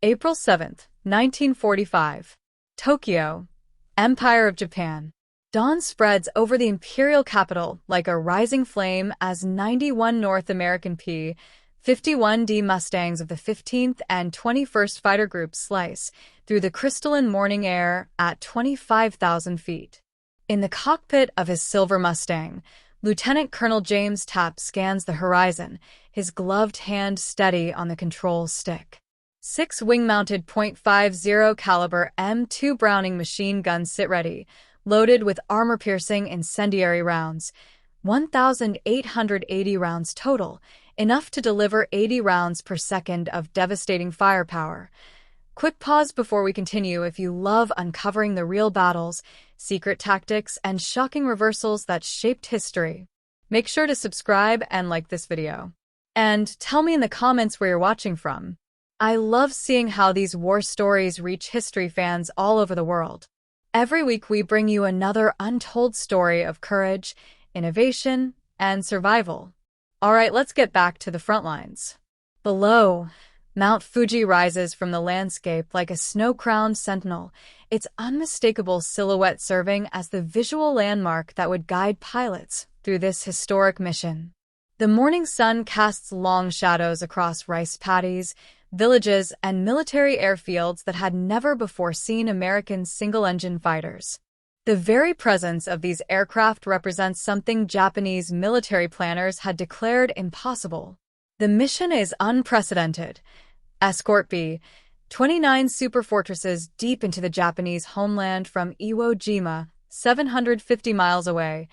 April 7, 1945. Tokyo, Empire of Japan. Dawn spreads over the imperial capital like a rising flame as 91 North American P-51D Mustangs of the 15th and 21st Fighter Groups slice through the crystalline morning air at 25,000 feet. In the cockpit of his silver Mustang, Lieutenant Colonel James Tapp scans the horizon, his gloved hand steady on the control stick. 6 wing-mounted .50 caliber M2 Browning machine guns sit ready, loaded with armor-piercing incendiary rounds. 1,880 rounds total, enough to deliver 80 rounds per second of devastating firepower. Quick pause before we continue if you love uncovering the real battles, secret tactics, and shocking reversals that shaped history. Make sure to subscribe and like this video. And tell me in the comments where you're watching from. I love seeing how these war stories reach history fans all over the world. Every week we bring you another untold story of courage, innovation, and survival. Alright, let's get back to the front lines. Below, Mount Fuji rises from the landscape like a snow-crowned sentinel, its unmistakable silhouette serving as the visual landmark that would guide pilots through this historic mission. The morning sun casts long shadows across rice paddies, villages, and military airfields that had never before seen American single-engine fighters. The very presence of these aircraft represents something Japanese military planners had declared impossible. The mission is unprecedented. Escort B-29 superfortresses deep into the Japanese homeland from Iwo Jima, 750 miles away,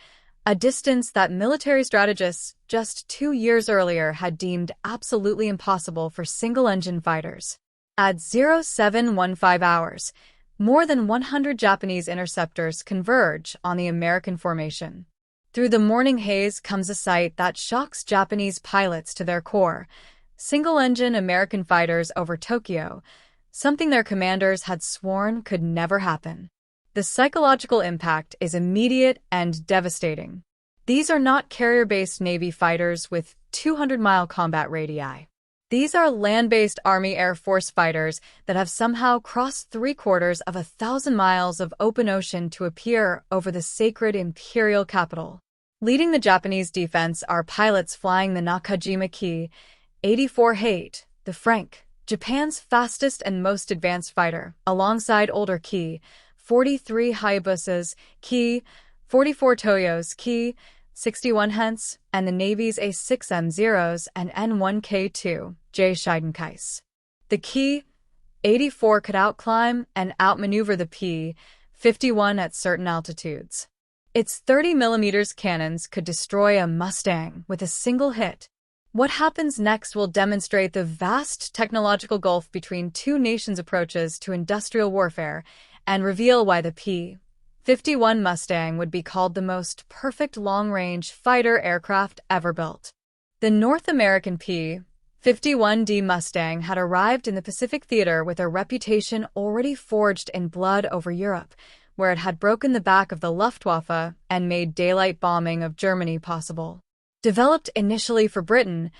a distance that military strategists just 2 years earlier had deemed absolutely impossible for single-engine fighters. At 0715 hours, more than 100 Japanese interceptors converge on the American formation. Through the morning haze comes a sight that shocks Japanese pilots to their core: single-engine American fighters over Tokyo, something their commanders had sworn could never happen. The psychological impact is immediate and devastating. These are not carrier-based Navy fighters with 200-mile combat radii. These are land-based Army Air Force fighters that have somehow crossed 750 miles of open ocean to appear over the sacred imperial capital. Leading the Japanese defense are pilots flying the Nakajima Ki-84 Hate, the Frank, Japan's fastest and most advanced fighter, alongside older Ki-43 Hayabusas, Ki-44 Toyos, Ki-61 Hents, and the Navy's A6M0s and N1K2 J Scheidenkais. The Ki-84 could outclimb and outmaneuver the P-51 at certain altitudes. Its 30mm cannons could destroy a Mustang with a single hit. What happens next will demonstrate the vast technological gulf between two nations' approaches to industrial warfare and reveal why the P-51 Mustang would be called the most perfect long-range fighter aircraft ever built. The North American P-51D Mustang had arrived in the Pacific Theater with a reputation already forged in blood over Europe, where it had broken the back of the Luftwaffe and made daylight bombing of Germany possible. Developed initially for Britain,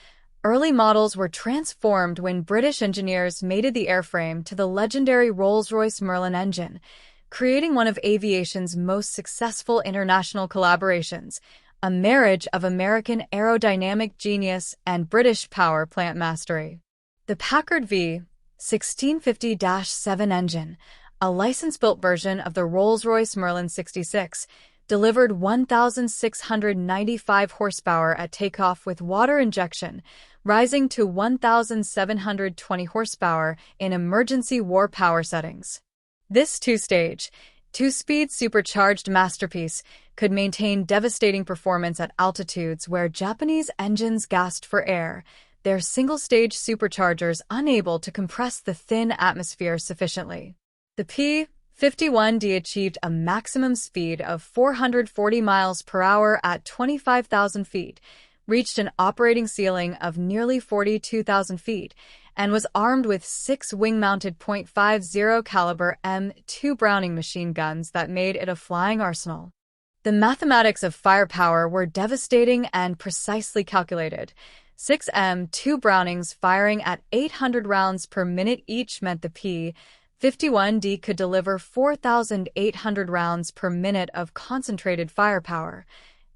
early models were transformed when British engineers mated the airframe to the legendary Rolls-Royce Merlin engine, creating one of aviation's most successful international collaborations, a marriage of American aerodynamic genius and British power plant mastery. The Packard V1650-7 engine, a license-built version of the Rolls-Royce Merlin 66, delivered 1,695 horsepower at takeoff with water injection, rising to 1,720 horsepower in emergency war power settings. This two-stage, two-speed supercharged masterpiece could maintain devastating performance at altitudes where Japanese engines gasped for air, their single-stage superchargers unable to compress the thin atmosphere sufficiently. The P-51D achieved a maximum speed of 440 miles per hour at 25,000 feet, reached an operating ceiling of nearly 42,000 feet, and was armed with 6 wing-mounted .50 caliber M2 Browning machine guns that made it a flying arsenal. The mathematics of firepower were devastating and precisely calculated. 6M2 Brownings firing at 800 rounds per minute each meant the P-51D could deliver 4,800 rounds per minute of concentrated firepower,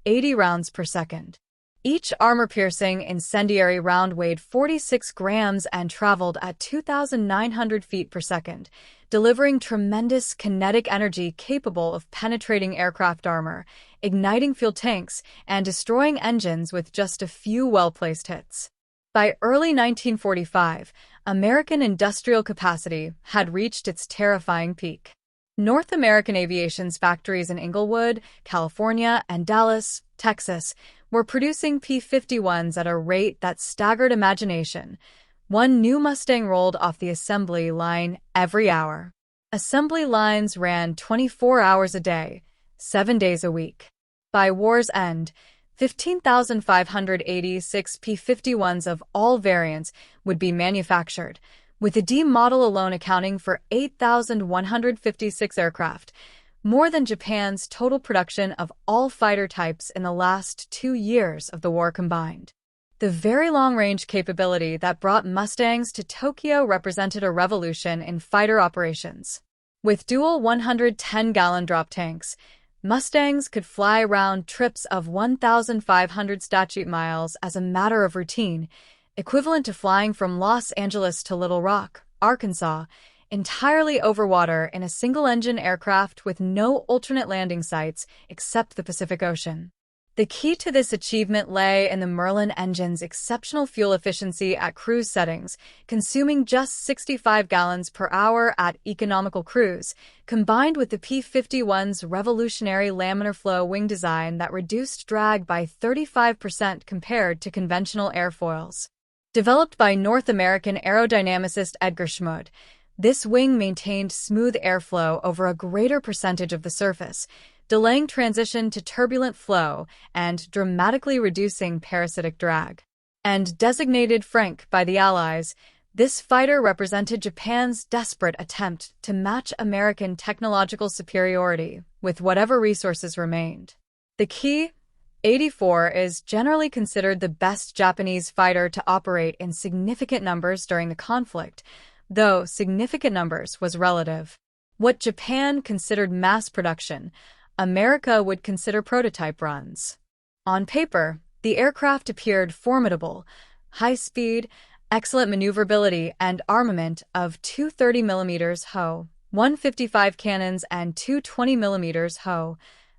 80 rounds per second. Each armor-piercing incendiary round weighed 46 grams and traveled at 2,900 feet per second, delivering tremendous kinetic energy capable of penetrating aircraft armor, igniting fuel tanks, and destroying engines with just a few well-placed hits. By early 1945, American industrial capacity had reached its terrifying peak. North American Aviation's factories in Inglewood, California, and Dallas, Texas, were producing P-51s at a rate that staggered imagination. One new Mustang rolled off the assembly line every hour. Assembly lines ran 24 hours a day, 7 days a week. By war's end, 15,586 P-51s of all variants would be manufactured, with the D model alone accounting for 8,156 aircraft, more than Japan's total production of all fighter types in the last 2 years of the war combined. The very long-range capability that brought Mustangs to Tokyo represented a revolution in fighter operations. With dual 110-gallon drop tanks, Mustangs could fly round trips of 1,500 statute miles as a matter of routine, equivalent to flying from Los Angeles to Little Rock, Arkansas, entirely over water in a single-engine aircraft with no alternate landing sites except the Pacific Ocean. The key to this achievement lay in the Merlin engine's exceptional fuel efficiency at cruise settings, consuming just 65 gallons per hour at economical cruise, combined with the P-51's revolutionary laminar flow wing design that reduced drag by 35% compared to conventional airfoils. Developed by North American aerodynamicist Edgar Schmud, this wing maintained smooth airflow over a greater percentage of the surface, delaying transition to turbulent flow and dramatically reducing parasitic drag. And designated Frank by the Allies, this fighter represented Japan's desperate attempt to match American technological superiority with whatever resources remained. The Ki-84 is generally considered the best Japanese fighter to operate in significant numbers during the conflict, though significant numbers was relative. What Japan considered mass production, America would consider prototype runs. On paper, the aircraft appeared formidable, high speed, excellent maneuverability, and armament of two 30mm Ho, 155 cannons and two 20mm Ho,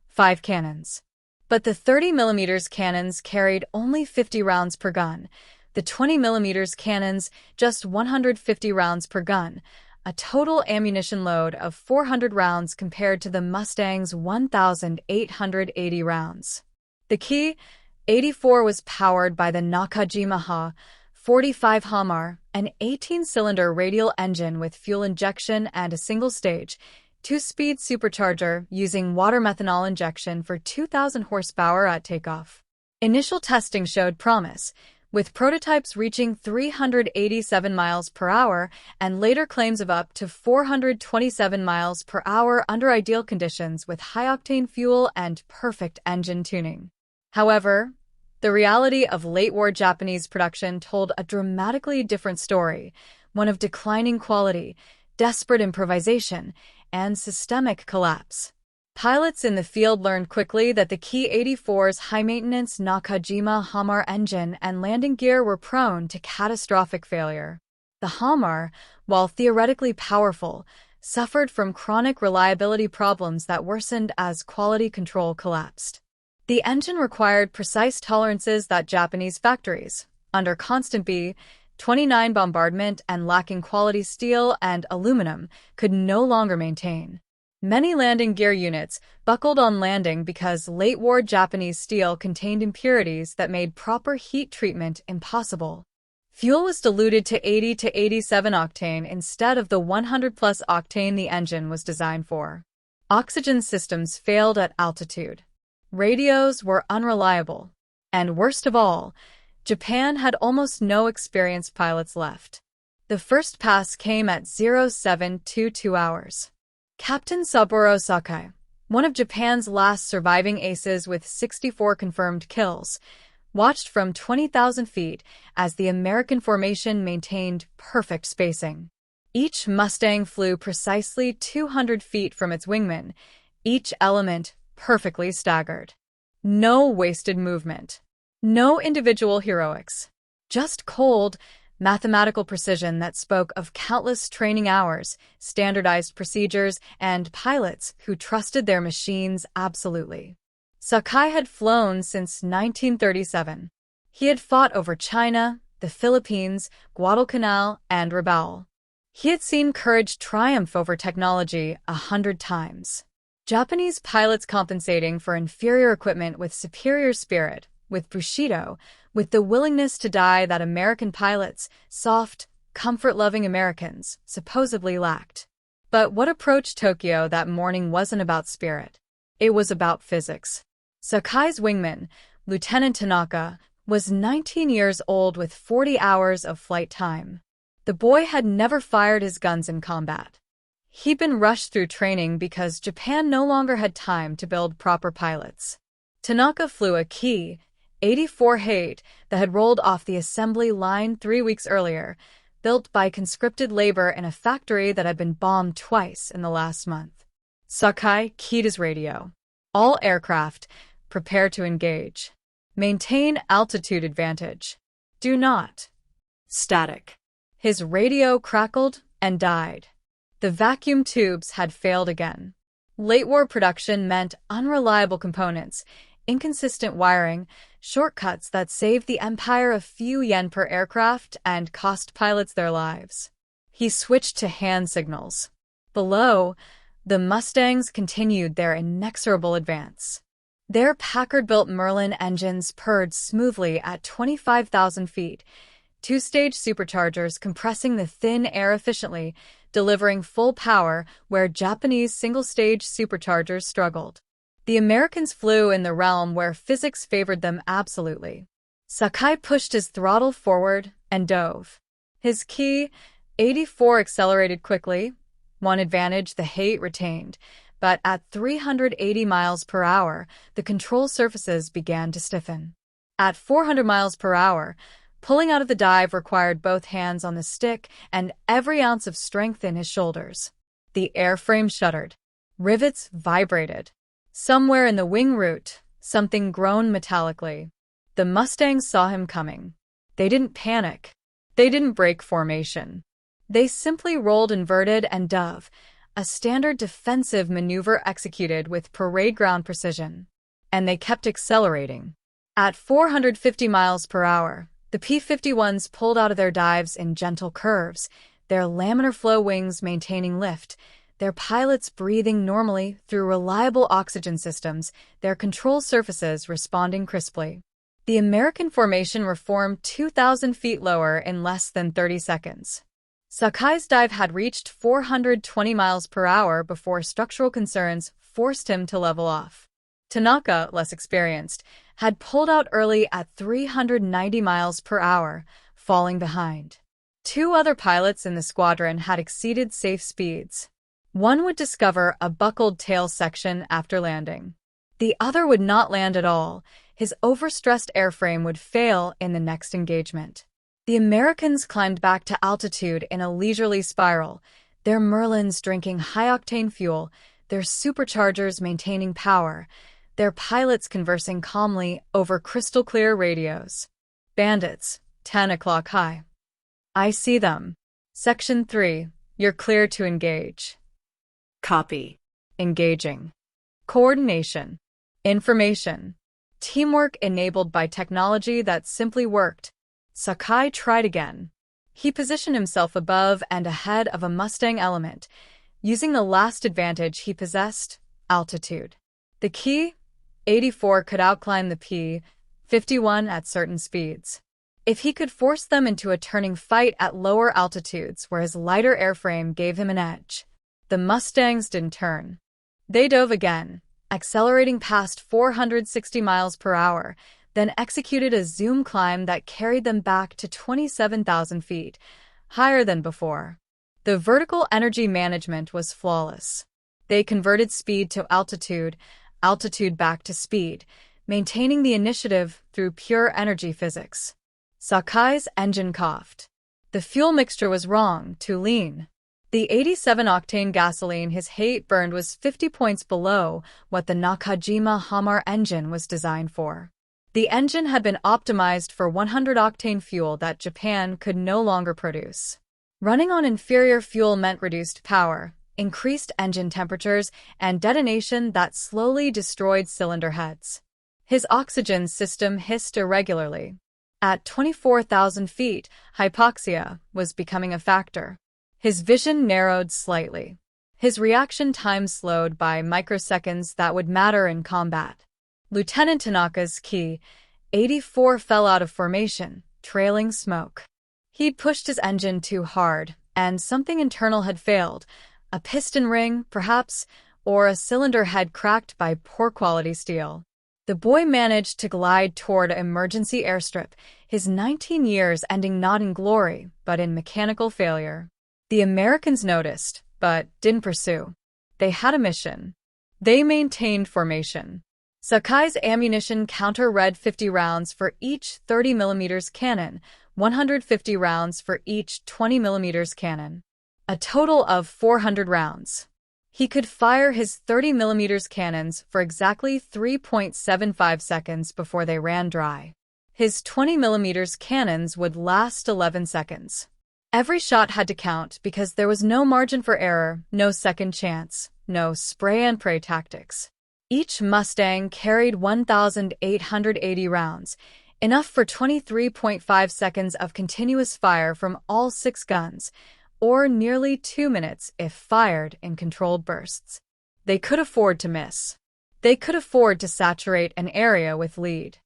5 cannons. But the 30mm cannons carried only 50 rounds per gun, the 20mm cannons just 150 rounds per gun, a total ammunition load of 400 rounds compared to the Mustang's 1,880 rounds. The Ki-84 was powered by the Nakajima Ha-45 Hamar, an 18-cylinder radial engine with fuel injection and a single-stage, 2-speed supercharger using water methanol injection for 2,000 horsepower at takeoff. Initial testing showed promise, with prototypes reaching 387 miles per hour and later claims of up to 427 miles per hour under ideal conditions with high-octane fuel and perfect engine tuning. However, the reality of late-war Japanese production told a dramatically different story, one of declining quality, desperate improvisation, and systemic collapse. Pilots in the field learned quickly that the Ki-84's high-maintenance Nakajima Hamar engine and landing gear were prone to catastrophic failure. The Hamar, while theoretically powerful, suffered from chronic reliability problems that worsened as quality control collapsed. The engine required precise tolerances that Japanese factories, under constant B-29 bombardment and lacking quality steel and aluminum, could no longer maintain. Many landing gear units buckled on landing because late-war Japanese steel contained impurities that made proper heat treatment impossible. Fuel was diluted to 80 to 87 octane instead of the 100-plus octane the engine was designed for. Oxygen systems failed at altitude. Radios were unreliable. And worst of all, Japan had almost no experienced pilots left. The first pass came at 0722 hours. Captain Saburo Sakai, one of Japan's last surviving aces with 64 confirmed kills, watched from 20,000 feet as the American formation maintained perfect spacing. Each Mustang flew precisely 200 feet from its wingman, each element perfectly staggered. No wasted movement. No individual heroics. Just cold, mathematical precision that spoke of countless training hours, standardized procedures, and pilots who trusted their machines absolutely. Sakai had flown since 1937. He had fought over China, the Philippines, Guadalcanal, and Rabaul. He had seen courage triumph over technology 100 times. Japanese pilots compensating for inferior equipment with superior spirit, with Bushido, with the willingness to die that American pilots, soft, comfort-loving Americans, supposedly lacked. But what approached Tokyo that morning wasn't about spirit. It was about physics. Sakai's wingman, Lieutenant Tanaka, was 19 years old with 40 hours of flight time. The boy had never fired his guns in combat. He'd been rushed through training because Japan no longer had time to build proper pilots. Tanaka flew a Ki 84 Hate that had rolled off the assembly line 3 weeks earlier, built by conscripted labor in a factory that had been bombed twice in the last month. Sakai keyed his radio. All aircraft, prepare to engage. Maintain altitude advantage. Do not. Static. His radio crackled and died. The vacuum tubes had failed again. Late war production meant unreliable components, inconsistent wiring, shortcuts that saved the empire a few yen per aircraft and cost pilots their lives. He switched to hand signals. Below, the Mustangs continued their inexorable advance. Their Packard-built Merlin engines purred smoothly at 25,000 feet, two-stage superchargers compressing the thin air efficiently, delivering full power where Japanese single-stage superchargers struggled. The Americans flew in the realm where physics favored them absolutely. Sakai pushed his throttle forward and dove. His Ki 84 accelerated quickly, one advantage the Hate retained, but at 380 miles per hour, the control surfaces began to stiffen. At 400 miles per hour, pulling out of the dive required both hands on the stick and every ounce of strength in his shoulders. The airframe shuddered. Rivets vibrated. Somewhere in the wing root, something groaned metallically. The Mustangs saw him coming. They didn't panic. They didn't break formation. They simply rolled inverted and dove, a standard defensive maneuver executed with parade ground precision. And they kept accelerating. At 450 miles per hour, the P-51s pulled out of their dives in gentle curves, their laminar flow wings maintaining lift, their pilots breathing normally through reliable oxygen systems, their control surfaces responding crisply. The American formation reformed 2,000 feet lower in less than 30 seconds. Sakai's dive had reached 420 miles per hour before structural concerns forced him to level off. Tanaka, less experienced, had pulled out early at 390 miles per hour, falling behind. 2 other pilots in the squadron had exceeded safe speeds. One would discover a buckled tail section after landing. The other would not land at all. His overstressed airframe would fail in the next engagement. The Americans climbed back to altitude in a leisurely spiral, their Merlins drinking high-octane fuel, their superchargers maintaining power, their pilots conversing calmly over crystal-clear radios. Bandits, 10 o'clock high. I see them. Section 3, you're clear to engage. Copy. Engaging. Coordination. Information. Teamwork enabled by technology that simply worked. Sakai tried again. He positioned himself above and ahead of a Mustang element, using the last advantage he possessed, altitude. The Ki 84 could outclimb the P-51 at certain speeds. If he could force them into a turning fight at lower altitudes where his lighter airframe gave him an edge. The Mustangs didn't turn. They dove again, accelerating past 460 miles per hour, then executed a zoom climb that carried them back to 27,000 feet, higher than before. The vertical energy management was flawless. They converted speed to altitude, altitude back to speed, maintaining the initiative through pure energy physics. Sakai's engine coughed. The fuel mixture was wrong, too lean. The 87-octane gasoline his hate burned was 50 points below what the Nakajima Hamar engine was designed for. The engine had been optimized for 100-octane fuel that Japan could no longer produce. Running on inferior fuel meant reduced power, increased engine temperatures, and detonation that slowly destroyed cylinder heads. His oxygen system hissed irregularly. At 24,000 feet, hypoxia was becoming a factor. His vision narrowed slightly. His reaction time slowed by microseconds that would matter in combat. Lieutenant Tanaka's Ki-84 fell out of formation, trailing smoke. He'd pushed his engine too hard, and something internal had failed. A piston ring, perhaps, or a cylinder head cracked by poor-quality steel. The boy managed to glide toward an emergency airstrip, his 19 years ending not in glory, but in mechanical failure. The Americans noticed, but didn't pursue. They had a mission. They maintained formation. Sakai's ammunition counter read 50 rounds for each 30mm cannon, 150 rounds for each 20mm cannon. A total of 400 rounds. He could fire his 30mm cannons for exactly 3.75 seconds before they ran dry. His 20mm cannons would last 11 seconds. Every shot had to count because there was no margin for error, no second chance, no spray-and-pray tactics. Each Mustang carried 1,880 rounds, enough for 23.5 seconds of continuous fire from all 6 guns, or nearly 2 minutes if fired in controlled bursts. They could afford to miss. They could afford to saturate an area with lead.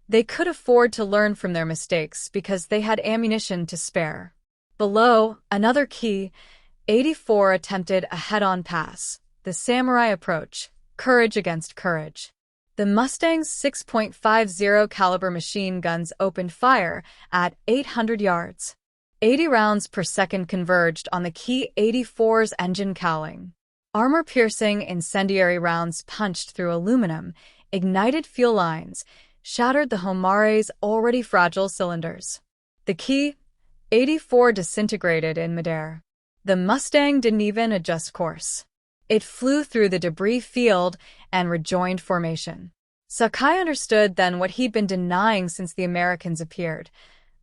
They could afford to learn from their mistakes because they had ammunition to spare. Below, another Ki-84 attempted a head-on pass, the samurai approach, courage against courage. The Mustang's 6.50 caliber machine guns opened fire at 800 yards. 80 rounds per second converged on the Ki-84's engine cowling. Armor-piercing incendiary rounds punched through aluminum, ignited fuel lines, shattered the Homare's already fragile cylinders. The Ki-84 disintegrated in midair. The Mustang didn't even adjust course. It flew through the debris field and rejoined formation. Sakai understood then what he'd been denying since the Americans appeared.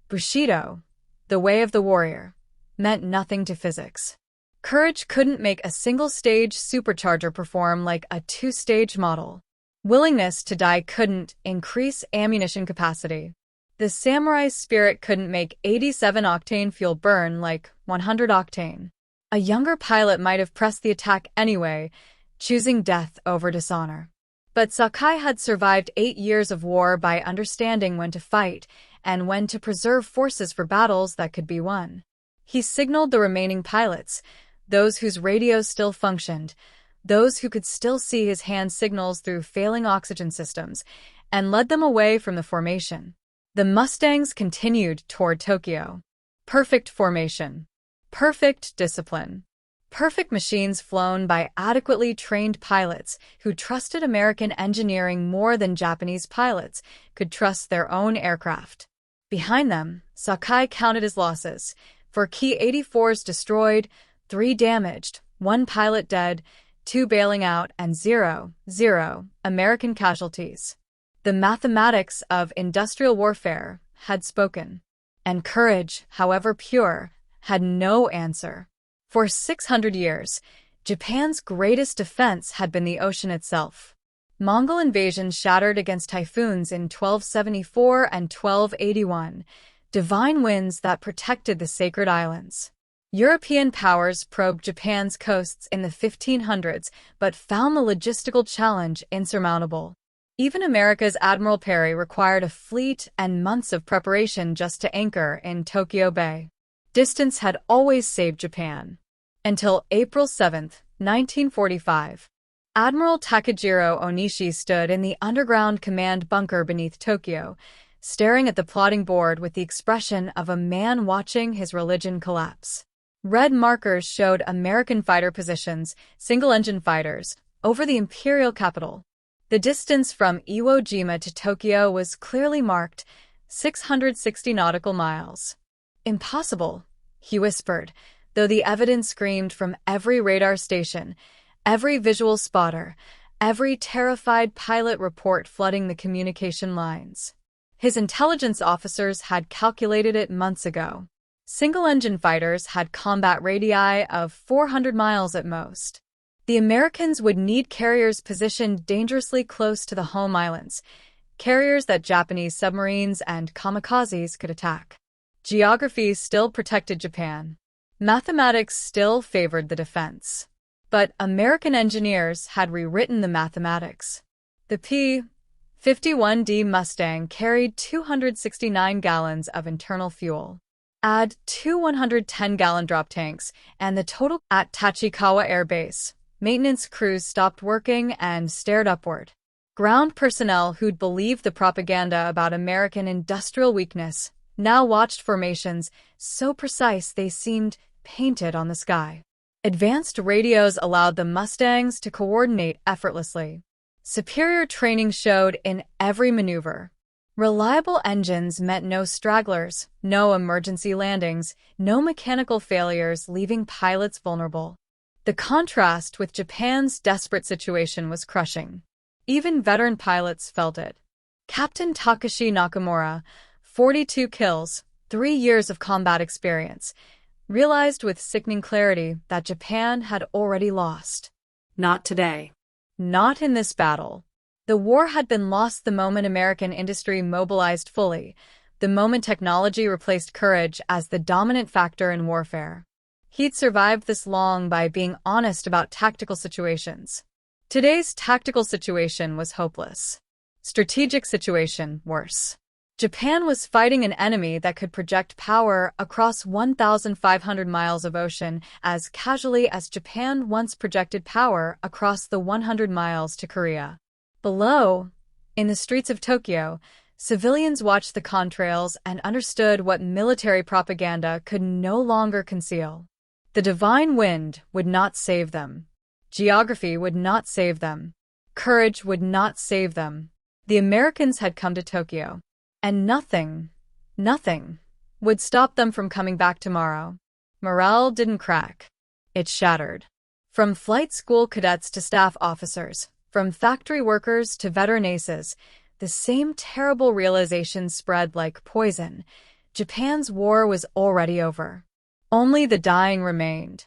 Bushido, the way of the warrior, meant nothing to physics. Courage couldn't make a single-stage supercharger perform like a 2-stage model. Willingness to die couldn't increase ammunition capacity. The samurai's spirit couldn't make 87-octane fuel burn like 100-octane. A younger pilot might have pressed the attack anyway, choosing death over dishonor. But Sakai had survived 8 years of war by understanding when to fight and when to preserve forces for battles that could be won. He signaled the remaining pilots, those whose radios still functioned, those who could still see his hand signals through failing oxygen systems, and led them away from the formation. The Mustangs continued toward Tokyo. Perfect formation. Perfect discipline. Perfect machines flown by adequately trained pilots who trusted American engineering more than Japanese pilots could trust their own aircraft. Behind them, Sakai counted his losses. 4 Ki-84s destroyed, 3 damaged, 1 pilot dead, 2 bailing out, and 0 American casualties. The mathematics of industrial warfare had spoken. And courage, however pure, had no answer. For 600 years, Japan's greatest defense had been the ocean itself. Mongol invasions shattered against typhoons in 1274 and 1281, divine winds that protected the sacred islands. European powers probed Japan's coasts in the 1500s but found the logistical challenge insurmountable. Even America's Admiral Perry required a fleet and months of preparation just to anchor in Tokyo Bay. Distance had always saved Japan. Until April 7, 1945. Admiral Takejiro Onishi stood in the underground command bunker beneath Tokyo, staring at the plotting board with the expression of a man watching his religion collapse. Red markers showed American fighter positions, single-engine fighters, over the imperial capital. The distance from Iwo Jima to Tokyo was clearly marked, 660 nautical miles. Impossible, he whispered, though the evidence screamed from every radar station, every visual spotter, every terrified pilot report flooding the communication lines. His intelligence officers had calculated it months ago. Single-engine fighters had combat radii of 400 miles at most. The Americans would need carriers positioned dangerously close to the home islands, carriers that Japanese submarines and kamikazes could attack. Geography still protected Japan. Mathematics still favored the defense. But American engineers had rewritten the mathematics. The P-51D Mustang carried 269 gallons of internal fuel. Add 2 110-gallon drop tanks, and the total. At Tachikawa Air Base, maintenance crews stopped working and stared upward. Ground personnel who'd believed the propaganda about American industrial weakness now watched formations so precise they seemed painted on the sky. Advanced radios allowed the Mustangs to coordinate effortlessly. Superior training showed in every maneuver. Reliable engines meant no stragglers, no emergency landings, no mechanical failures leaving pilots vulnerable. The contrast with Japan's desperate situation was crushing. Even veteran pilots felt it. Captain Takashi Nakamura, 42 kills, 3 years of combat experience, realized with sickening clarity that Japan had already lost. Not today. Not in this battle. The war had been lost the moment American industry mobilized fully, the moment technology replaced courage as the dominant factor in warfare. He'd survived this long by being honest about tactical situations. Today's tactical situation was hopeless. Strategic situation, worse. Japan was fighting an enemy that could project power across 1,500 miles of ocean as casually as Japan once projected power across the 100 miles to Korea. Below, in the streets of Tokyo, civilians watched the contrails and understood what military propaganda could no longer conceal. The divine wind would not save them. Geography would not save them. Courage would not save them. The Americans had come to Tokyo. And nothing would stop them from coming back tomorrow. Morale didn't crack. It shattered. From flight school cadets to staff officers, from factory workers to veteran aces, the same terrible realization spread like poison. Japan's war was already over. Only the dying remained.